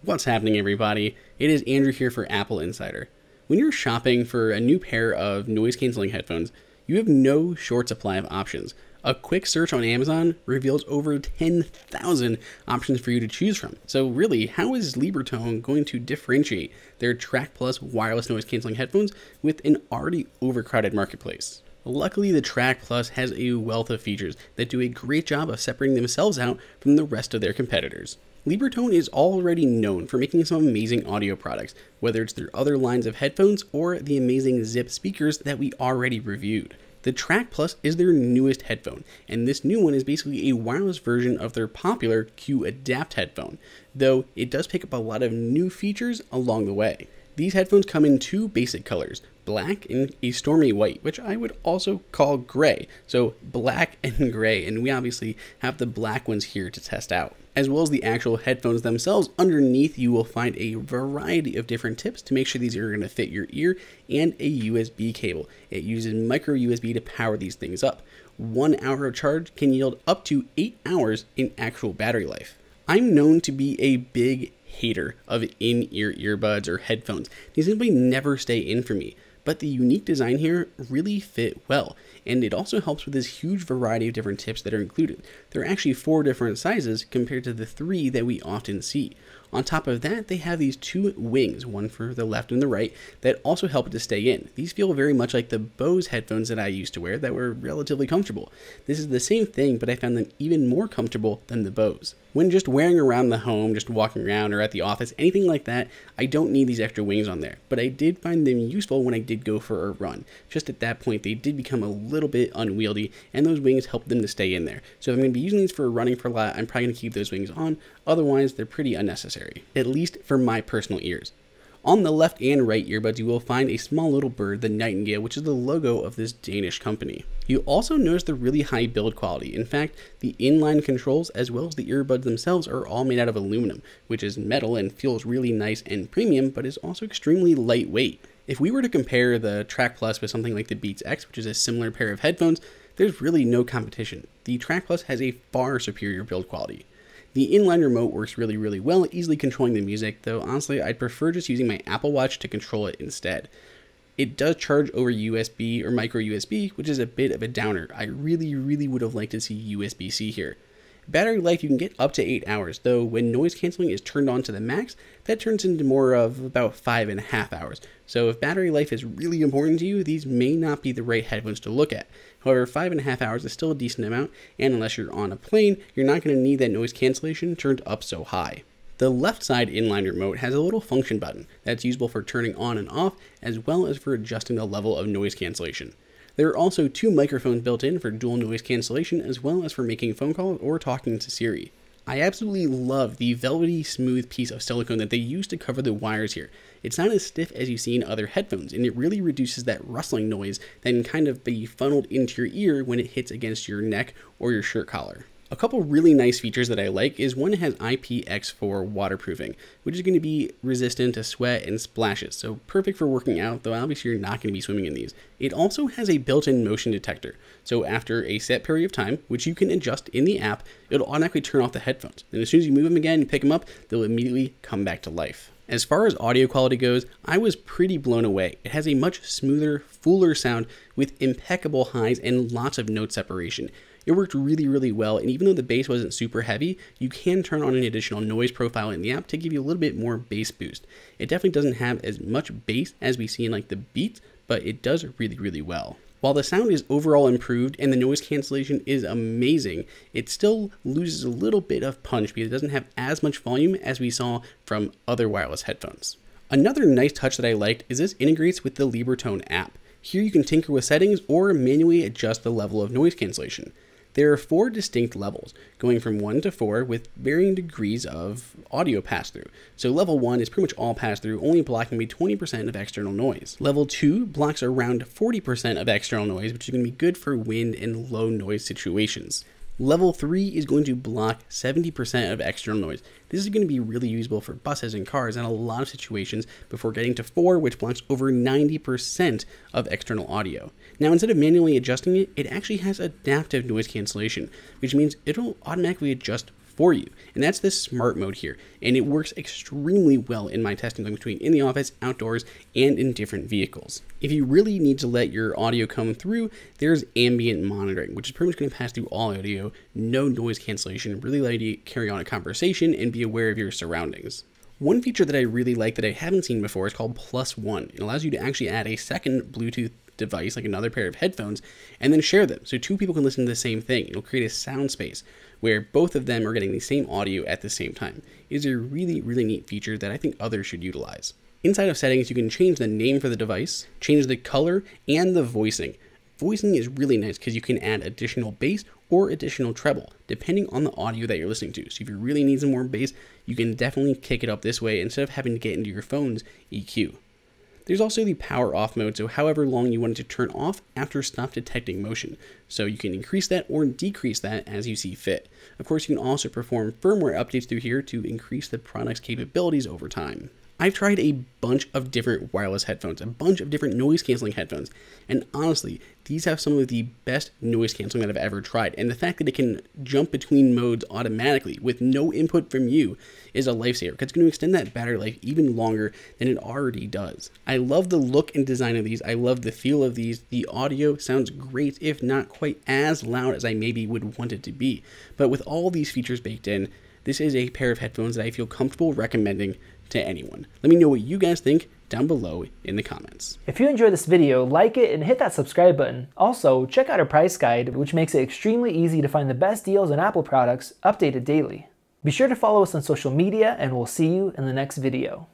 What's happening, everybody? It is Andrew here for Apple Insider. When you're shopping for a new pair of noise-canceling headphones, you have no short supply of options. A quick search on Amazon reveals over 10,000 options for you to choose from. So really, how is Libertone going to differentiate their Track Plus wireless noise-canceling headphones with an already overcrowded marketplace? Luckily, the Track Plus has a wealth of features that do a great job of separating themselves out from the rest of their competitors. Libertone is already known for making some amazing audio products, whether it's their other lines of headphones or the amazing Zip speakers that we already reviewed. The Track Plus is their newest headphone, and this new one is basically a wireless version of their popular Q Adapt headphone, though it does pick up a lot of new features along the way. These headphones come in two basic colors, black and a stormy white, which I would also call gray. So black and gray, and we obviously have the black ones here to test out. As well as the actual headphones themselves, underneath you will find a variety of different tips to make sure these are going to fit your ear, and a USB cable. It uses micro USB to power these things up. 1 hour of charge can yield up to 8 hours in actual battery life. I'm known to be a big hater of in-ear earbuds or headphones. They simply never stay in for me, but the unique design here really fit well, and it also helps with this huge variety of different tips that are included. There are actually 4 different sizes compared to the 3 that we often see. On top of that, they have these 2 wings, one for the left and the right, that also help it to stay in. These feel very much like the Bose headphones that I used to wear that were relatively comfortable. This is the same thing, but I found them even more comfortable than the Bose. When just wearing around the home, just walking around or at the office, anything like that, I don't need these extra wings on there, but I did find them useful when I did go for a run. Just at that point, they did become a little bit unwieldy, and those wings help them to stay in there. So if I'm going to be using these for running for a lot, I'm probably going to keep those wings on, otherwise they're pretty unnecessary, at least for my personal ears. On the left and right earbuds, you will find a small little bird, the Nightingale, which is the logo of this Danish company. You also notice the really high build quality. In fact, the inline controls as well as the earbuds themselves are all made out of aluminum, which is metal and feels really nice and premium, but is also extremely lightweight. If we were to compare the Track Plus with something like the Beats X, which is a similar pair of headphones, there's really no competition. The Track Plus has a far superior build quality. The inline remote works really well, easily controlling the music, though honestly I'd prefer just using my Apple Watch to control it instead. It does charge over USB or micro USB, which is a bit of a downer. I really would have liked to see USB-C here. Battery life, you can get up to 8 hours, though when noise canceling is turned on to the max, that turns into more of about 5.5 hours. So if battery life is really important to you, these may not be the right headphones to look at. However, 5.5 hours is still a decent amount, and unless you're on a plane, you're not going to need that noise cancellation turned up so high. The left side inline remote has a little function button that's usable for turning on and off, as well as for adjusting the level of noise cancellation. There are also 2 microphones built in for dual noise cancellation, as well as for making phone calls or talking to Siri. I absolutely love the velvety smooth piece of silicone that they use to cover the wires here. It's not as stiff as you see in other headphones, and it really reduces that rustling noise that can kind of be funneled into your ear when it hits against your neck or your shirt collar. A couple really nice features that I like is one has IPX4 waterproofing, which is going to be resistant to sweat and splashes, so perfect for working out, though obviously you're not going to be swimming in these. It also has a built-in motion detector, so after a set period of time, which you can adjust in the app, it'll automatically turn off the headphones. And as soon as you move them again and pick them up, they'll immediately come back to life. As far as audio quality goes, I was pretty blown away. It has a much smoother, fuller sound with impeccable highs and lots of note separation. It worked really well, and even though the bass wasn't super heavy, you can turn on an additional noise profile in the app to give you a little bit more bass boost. It definitely doesn't have as much bass as we see in like the Beats, but it does really well. While the sound is overall improved and the noise cancellation is amazing, it still loses a little bit of punch because it doesn't have as much volume as we saw from other wireless headphones. Another nice touch that I liked is this integrates with the Libertone app. Here you can tinker with settings or manually adjust the level of noise cancellation. There are 4 distinct levels, going from 1 to 4 with varying degrees of audio pass-through. So level 1 is pretty much all pass-through, only blocking maybe 20% of external noise. Level 2 blocks around 40% of external noise, which is going to be good for wind and low noise situations. Level 3 is going to block 70% of external noise. This is going to be really usable for buses and cars in a lot of situations before getting to 4, which blocks over 90% of external audio. Now, instead of manually adjusting it, it actually has adaptive noise cancellation, which means it'll automatically adjust for you. And that's the smart mode here. And it works extremely well in my testing between in the office, outdoors, and in different vehicles. If you really need to let your audio come through, there's ambient monitoring, which is pretty much going to pass through all audio, no noise cancellation, really let you carry on a conversation and be aware of your surroundings. One feature that I really like that I haven't seen before is called +1. It allows you to actually add a second Bluetooth device, like another pair of headphones, and then share them so two people can listen to the same thing. It'll create a sound space where both of them are getting the same audio at the same time. It is a really, really neat feature that I think others should utilize. Inside of settings, you can change the name for the device, change the color, and the voicing. Voicing is really nice because you can add additional bass or additional treble, depending on the audio that you're listening to. So if you really need some more bass, you can definitely kick it up this way instead of having to get into your phone's EQ. There's also the power off mode, so however long you want it to turn off after stop detecting motion. So you can increase that or decrease that as you see fit. Of course, you can also perform firmware updates through here to increase the product's capabilities over time. I've tried a bunch of different wireless headphones, a bunch of different noise canceling headphones, and honestly, these have some of the best noise canceling that I've ever tried, and the fact that it can jump between modes automatically with no input from you is a lifesaver, because it's going to extend that battery life even longer than it already does. I love the look and design of these, I love the feel of these, the audio sounds great, if not quite as loud as I maybe would want it to be, but with all these features baked in, this is a pair of headphones that I feel comfortable recommending to anyone. Let me know what you guys think down below in the comments. If you enjoyed this video, like it and hit that subscribe button. Also, check out our price guide, which makes it extremely easy to find the best deals on Apple products updated daily. Be sure to follow us on social media, and we'll see you in the next video.